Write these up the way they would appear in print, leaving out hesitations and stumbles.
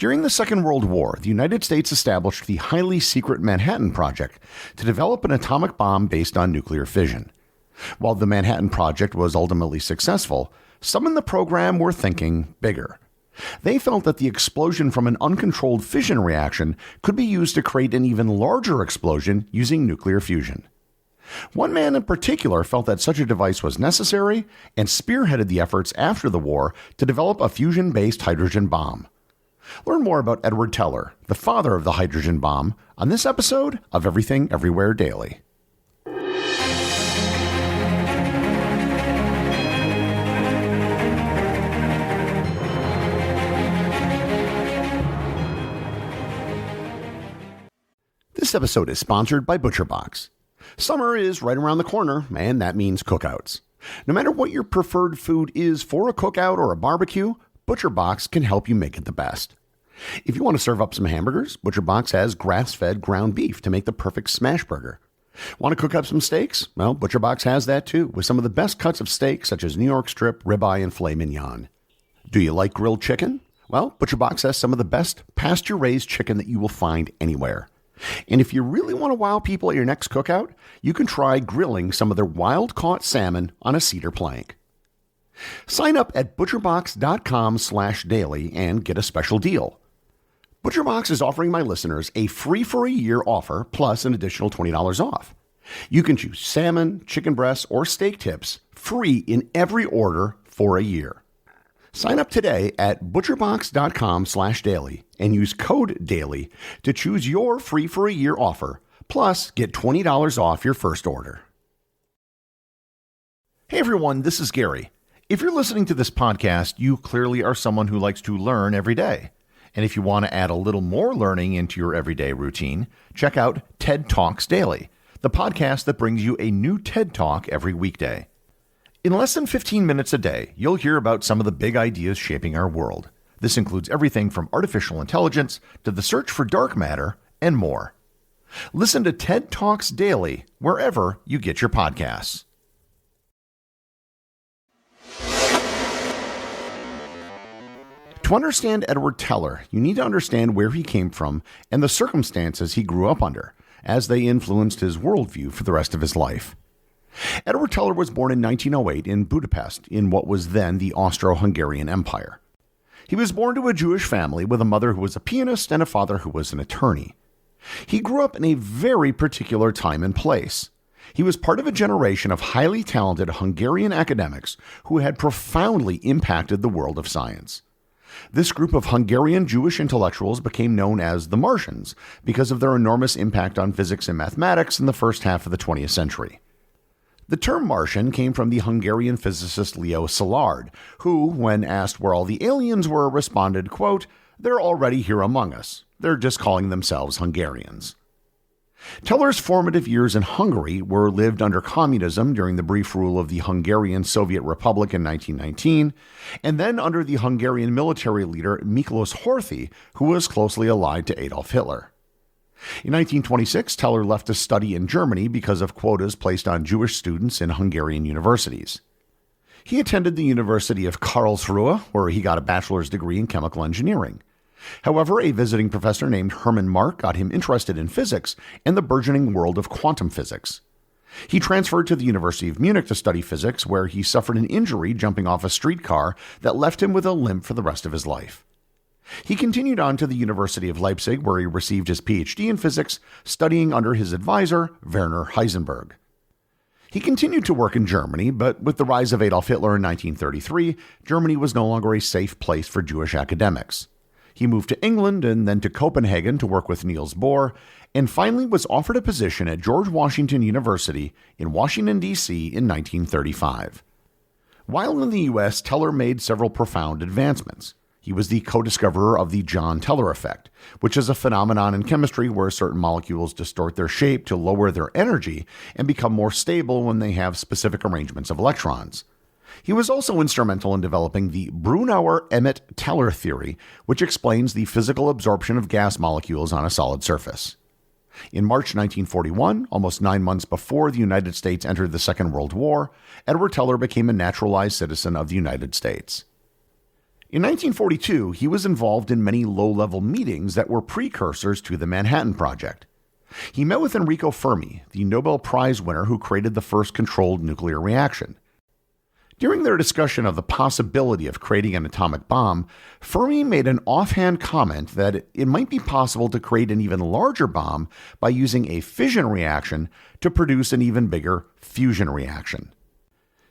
During the Second World War, the United States established the highly secret Manhattan Project to develop an atomic bomb based on nuclear fission. While the Manhattan Project was ultimately successful, some in the program were thinking bigger. They felt that the explosion from an uncontrolled fission reaction could be used to create an even larger explosion using nuclear fusion. One man in particular felt that such a device was necessary and spearheaded the efforts after the war to develop a fusion-based hydrogen bomb. Learn more about Edward Teller, the father of the hydrogen bomb, on this episode of Everything Everywhere Daily. This episode is sponsored by ButcherBox. Summer is right around the corner, and that means cookouts. No matter what your preferred food is for a cookout or a barbecue, ButcherBox can help you make it the best. If you want to serve up some hamburgers, ButcherBox has grass-fed ground beef to make the perfect smash burger. Want to cook up some steaks? Well, ButcherBox has that too, with some of the best cuts of steak such as New York strip, ribeye, and filet mignon. Do you like grilled chicken? Well, ButcherBox has some of the best pasture-raised chicken that you will find anywhere. And if you really want to wow people at your next cookout, you can try grilling some of their wild-caught salmon on a cedar plank. Sign up at butcherbox.com/daily and get a special deal. ButcherBox is offering my listeners a free-for-a-year offer plus an additional $20 off. You can choose salmon, chicken breasts, or steak tips free in every order for a year. Sign up today at butcherbox.com/daily and use code DAILY to choose your free-for-a-year offer, plus get $20 off your first order. Hey everyone, this is Gary. If you're listening to this podcast, you clearly are someone who likes to learn every day. And if you want to add a little more learning into your everyday routine, check out TED Talks Daily, the podcast that brings you a new TED Talk every weekday. In less than 15 minutes a day, you'll hear about some of the big ideas shaping our world. This includes everything from artificial intelligence to the search for dark matter and more. Listen to TED Talks Daily wherever you get your podcasts. To understand Edward Teller, you need to understand where he came from and the circumstances he grew up under, as they influenced his worldview for the rest of his life. Edward Teller was born in 1908 in Budapest, in what was then the Austro-Hungarian Empire. He was born to a Jewish family with a mother who was a pianist and a father who was an attorney. He grew up in a very particular time and place. He was part of a generation of highly talented Hungarian academics who had profoundly impacted the world of science. This group of Hungarian Jewish intellectuals became known as the Martians because of their enormous impact on physics and mathematics in the first half of the 20th century. The term Martian came from the Hungarian physicist Leo Szilard, who, when asked where all the aliens were, responded, quote, "They're already here among us. They're just calling themselves Hungarians." Teller's formative years in Hungary were lived under communism during the brief rule of the Hungarian Soviet Republic in 1919, and then under the Hungarian military leader Miklos Horthy, who was closely allied to Adolf Hitler. In 1926, Teller left to study in Germany because of quotas placed on Jewish students in Hungarian universities. He attended the University of Karlsruhe, where he got a bachelor's degree in chemical engineering. However, a visiting professor named Hermann Mark got him interested in physics and the burgeoning world of quantum physics. He transferred to the University of Munich to study physics, where he suffered an injury jumping off a streetcar that left him with a limp for the rest of his life. He continued on to the University of Leipzig, where he received his PhD in physics, studying under his advisor, Werner Heisenberg. He continued to work in Germany, but with the rise of Adolf Hitler in 1933, Germany was no longer a safe place for Jewish academics. He moved to England and then to Copenhagen to work with Niels Bohr, and finally was offered a position at George Washington University in Washington, D.C. in 1935. While in the U.S., Teller made several profound advancements. He was the co-discoverer of the John Teller effect, which is a phenomenon in chemistry where certain molecules distort their shape to lower their energy and become more stable when they have specific arrangements of electrons. He was also instrumental in developing the Brunauer-Emmett-Teller theory, which explains the physical absorption of gas molecules on a solid surface. In March 1941, almost 9 months before the United States entered the Second World War, Edward Teller became a naturalized citizen of the United States. In 1942, he was involved in many low-level meetings that were precursors to the Manhattan Project. He met with Enrico Fermi, the Nobel Prize winner who created the first controlled nuclear reaction. During their discussion of the possibility of creating an atomic bomb, Fermi made an offhand comment that it might be possible to create an even larger bomb by using a fission reaction to produce an even bigger fusion reaction.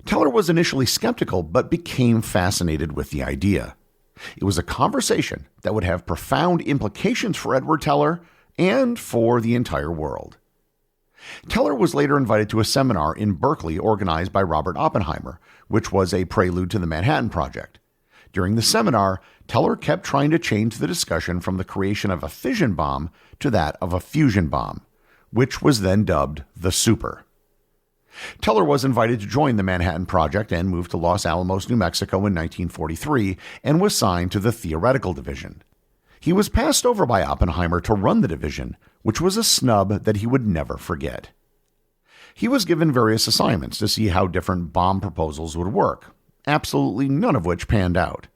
Teller was initially skeptical but became fascinated with the idea. It was a conversation that would have profound implications for Edward Teller and for the entire world. Teller was later invited to a seminar in Berkeley organized by Robert Oppenheimer, which was a prelude to the Manhattan Project. During the seminar, Teller kept trying to change the discussion from the creation of a fission bomb to that of a fusion bomb, which was then dubbed the Super. Teller was invited to join the Manhattan Project and moved to Los Alamos, New Mexico in 1943 and was signed to the Theoretical Division. He was passed over by Oppenheimer to run the division, which was a snub that he would never forget. He was given various assignments to see how different bomb proposals would work, absolutely none of which panned out.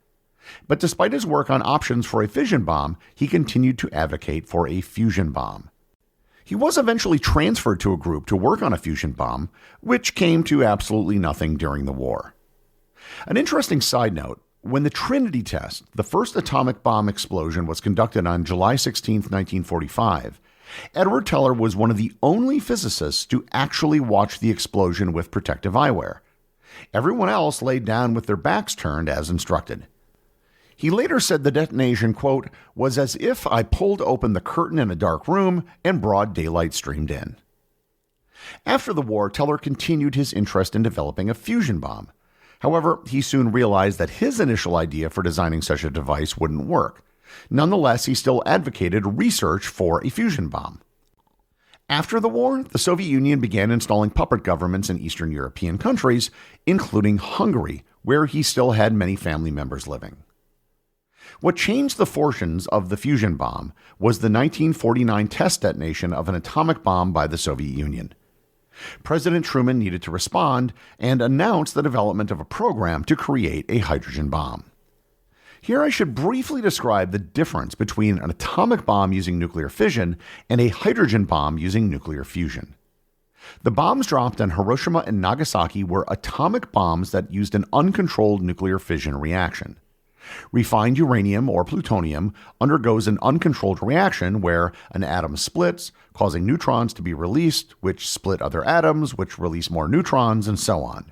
But despite his work on options for a fission bomb, he continued to advocate for a fusion bomb. He was eventually transferred to a group to work on a fusion bomb, which came to absolutely nothing during the war. An interesting side note, when the Trinity test, the first atomic bomb explosion, was conducted on July 16, 1945, Edward Teller was one of the only physicists to actually watch the explosion with protective eyewear. Everyone else laid down with their backs turned as instructed. He later said the detonation, quote, was as if I pulled open the curtain in a dark room and broad daylight streamed in. After the war, Teller continued his interest in developing a fusion bomb. However, he soon realized that his initial idea for designing such a device wouldn't work. Nonetheless, he still advocated research for a fusion bomb. After the war, the Soviet Union began installing puppet governments in Eastern European countries, including Hungary, where he still had many family members living. What changed the fortunes of the fusion bomb was the 1949 test detonation of an atomic bomb by the Soviet Union. President Truman needed to respond and announce the development of a program to create a hydrogen bomb. Here I should briefly describe the difference between an atomic bomb using nuclear fission and a hydrogen bomb using nuclear fusion. The bombs dropped on Hiroshima and Nagasaki were atomic bombs that used an uncontrolled nuclear fission reaction. Refined uranium or plutonium undergoes an uncontrolled reaction where an atom splits, causing neutrons to be released, which split other atoms, which release more neutrons, and so on.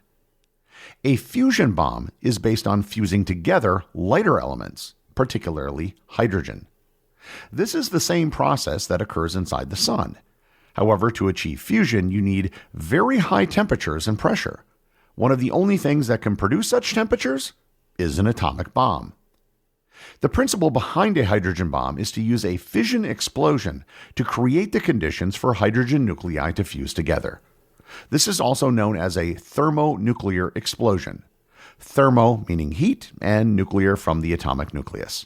A fusion bomb is based on fusing together lighter elements, particularly hydrogen. This is the same process that occurs inside the sun. However, to achieve fusion, you need very high temperatures and pressure. One of the only things that can produce such temperatures is an atomic bomb. The principle behind a hydrogen bomb is to use a fission explosion to create the conditions for hydrogen nuclei to fuse together. This is also known as a thermonuclear explosion. Thermo meaning heat, and nuclear from the atomic nucleus.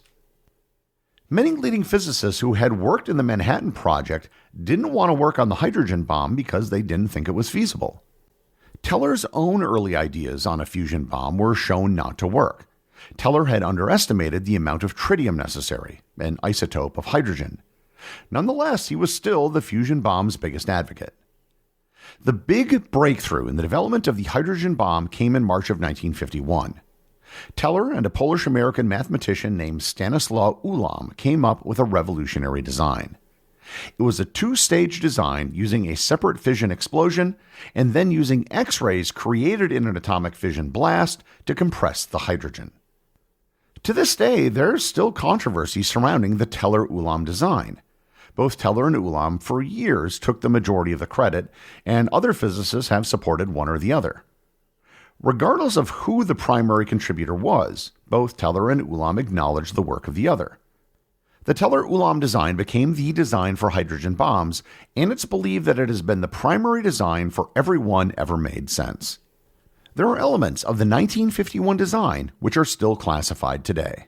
Many leading physicists who had worked in the Manhattan Project didn't want to work on the hydrogen bomb because they didn't think it was feasible. Teller's own early ideas on a fusion bomb were shown not to work. Teller had underestimated the amount of tritium necessary, an isotope of hydrogen. Nonetheless, he was still the fusion bomb's biggest advocate. The big breakthrough in the development of the hydrogen bomb came in March of 1951. Teller and a Polish-American mathematician named Stanislaw Ulam came up with a revolutionary design. It was a two-stage design using a separate fission explosion and then using X-rays created in an atomic fission blast to compress the hydrogen. To this day, there's still controversy surrounding the Teller-Ulam design. Both Teller and Ulam for years took the majority of the credit, and other physicists have supported one or the other. Regardless of who the primary contributor was, both Teller and Ulam acknowledged the work of the other. The Teller-Ulam design became the design for hydrogen bombs, and it's believed that it has been the primary design for every one ever made since. There are elements of the 1951 design which are still classified today.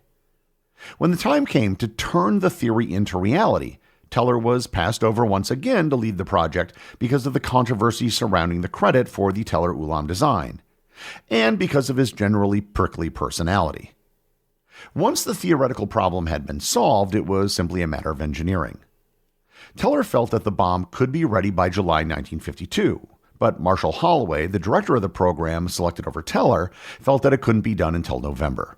When the time came to turn the theory into reality, Teller was passed over once again to lead the project because of the controversy surrounding the credit for the Teller-Ulam design, and because of his generally prickly personality. Once the theoretical problem had been solved, it was simply a matter of engineering. Teller felt that the bomb could be ready by July 1952, but Marshall Holloway, the director of the program selected over Teller, felt that it couldn't be done until November.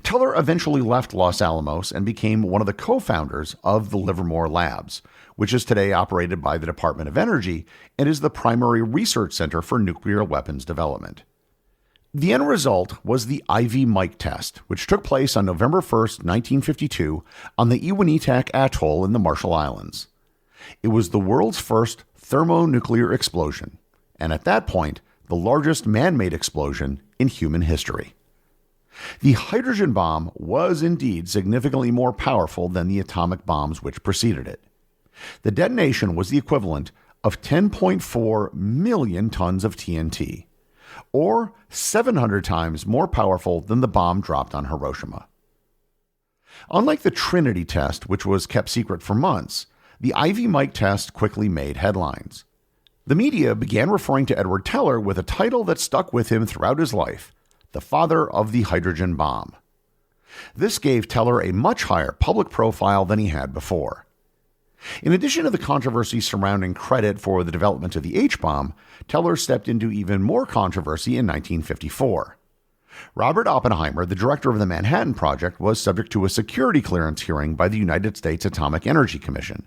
Teller eventually left Los Alamos and became one of the co-founders of the Livermore Labs, which is today operated by the Department of Energy and is the primary research center for nuclear weapons development. The end result was the Ivy Mike test, which took place on November 1, 1952, on the Iwanitak Atoll in the Marshall Islands. It was the world's first thermonuclear explosion, and at that point, the largest man-made explosion in human history. The hydrogen bomb was indeed significantly more powerful than the atomic bombs which preceded it. The detonation was the equivalent of 10.4 million tons of TNT, or 700 times more powerful than the bomb dropped on Hiroshima. Unlike the Trinity test, which was kept secret for months, the Ivy Mike test quickly made headlines. The media began referring to Edward Teller with a title that stuck with him throughout his life: the father of the hydrogen bomb. This gave Teller a much higher public profile than he had before. In addition to the controversy surrounding credit for the development of the H-bomb, Teller stepped into even more controversy in 1954. Robert Oppenheimer, the director of the Manhattan Project, was subject to a security clearance hearing by the United States Atomic Energy Commission.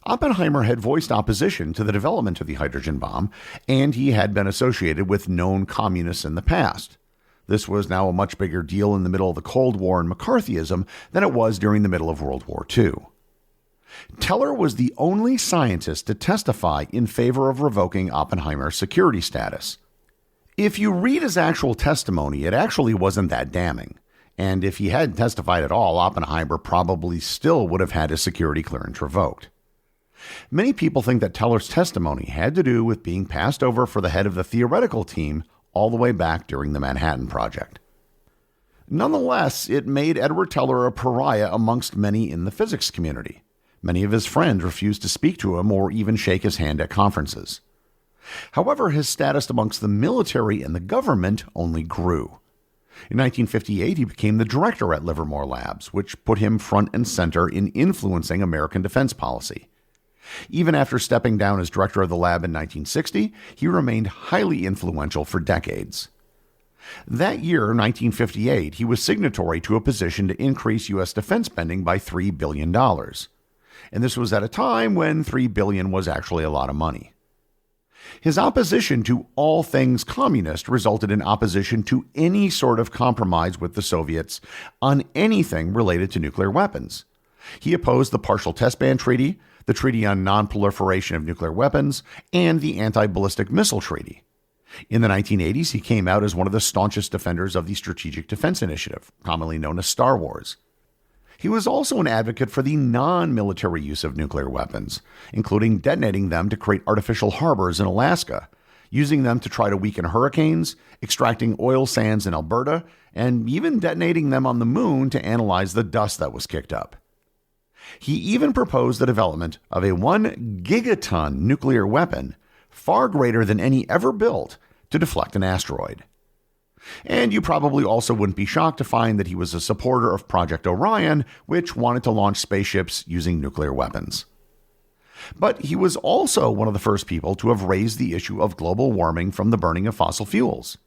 Oppenheimer had voiced opposition to the development of the hydrogen bomb, and he had been associated with known communists in the past. This was now a much bigger deal in the middle of the Cold War and McCarthyism than it was during the middle of World War II. Teller was the only scientist to testify in favor of revoking Oppenheimer's security status. If you read his actual testimony, it actually wasn't that damning. And if he hadn't testified at all, Oppenheimer probably still would have had his security clearance revoked. Many people think that Teller's testimony had to do with being passed over for the head of the theoretical team all the way back during the Manhattan Project. Nonetheless, it made Edward Teller a pariah amongst many in the physics community. Many of his friends refused to speak to him or even shake his hand at conferences. However, his status amongst the military and the government only grew. In 1958, he became the director at Livermore Labs, which put him front and center in influencing American defense policy. Even after stepping down as director of the lab in 1960, he remained highly influential for decades. That year, 1958, he was signatory to a petition to increase U.S. defense spending by $3 billion. And this was at a time when $3 billion was actually a lot of money. His opposition to all things communist resulted in opposition to any sort of compromise with the Soviets on anything related to nuclear weapons. He opposed the Partial Test Ban Treaty, the Treaty on Non-Proliferation of Nuclear Weapons, and the Anti-Ballistic Missile Treaty. In the 1980s, he came out as one of the staunchest defenders of the Strategic Defense Initiative, commonly known as Star Wars. He was also an advocate for the non-military use of nuclear weapons, including detonating them to create artificial harbors in Alaska, using them to try to weaken hurricanes, extracting oil sands in Alberta, and even detonating them on the moon to analyze the dust that was kicked up. He even proposed the development of a 1 gigaton nuclear weapon, far greater than any ever built, to deflect an asteroid. And you probably also wouldn't be shocked to find that he was a supporter of Project Orion, which wanted to launch spaceships using nuclear weapons. But he was also one of the first people to have raised the issue of global warming from the burning of fossil fuels.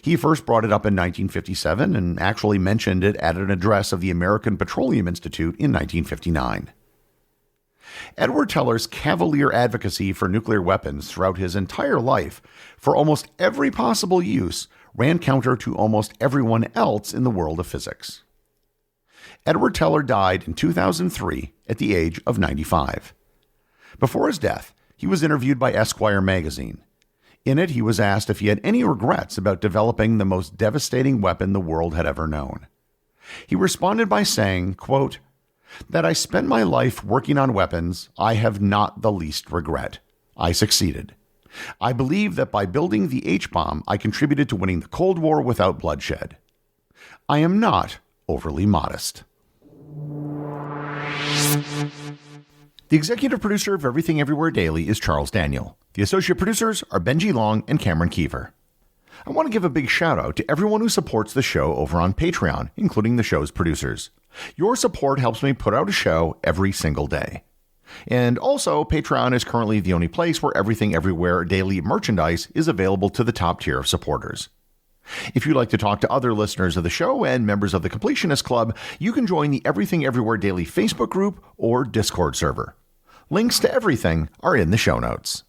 He first brought it up in 1957 and actually mentioned it at an address of the American Petroleum Institute in 1959. Edward Teller's cavalier advocacy for nuclear weapons throughout his entire life for almost every possible use ran counter to almost everyone else in the world of physics. Edward Teller died in 2003 at the age of 95. Before his death, he was interviewed by Esquire magazine. In it, he was asked if he had any regrets about developing the most devastating weapon the world had ever known. He responded by saying, quote, "That I spent my life working on weapons, I have not the least regret. I succeeded. I believe that by building the H-bomb, I contributed to winning the Cold War without bloodshed. I am not overly modest." The executive producer of Everything Everywhere Daily is Charles Daniel. The associate producers are Benji Long and Cameron Keever. I want to give a big shout out to everyone who supports the show over on Patreon, including the show's producers. Your support helps me put out a show every single day. And also, Patreon is currently the only place where Everything Everywhere daily merchandise is available to the top tier of supporters. If you'd like to talk to other listeners of the show and members of the Completionist Club, you can join the Everything Everywhere Daily Facebook group or Discord server. Links to everything are in the show notes.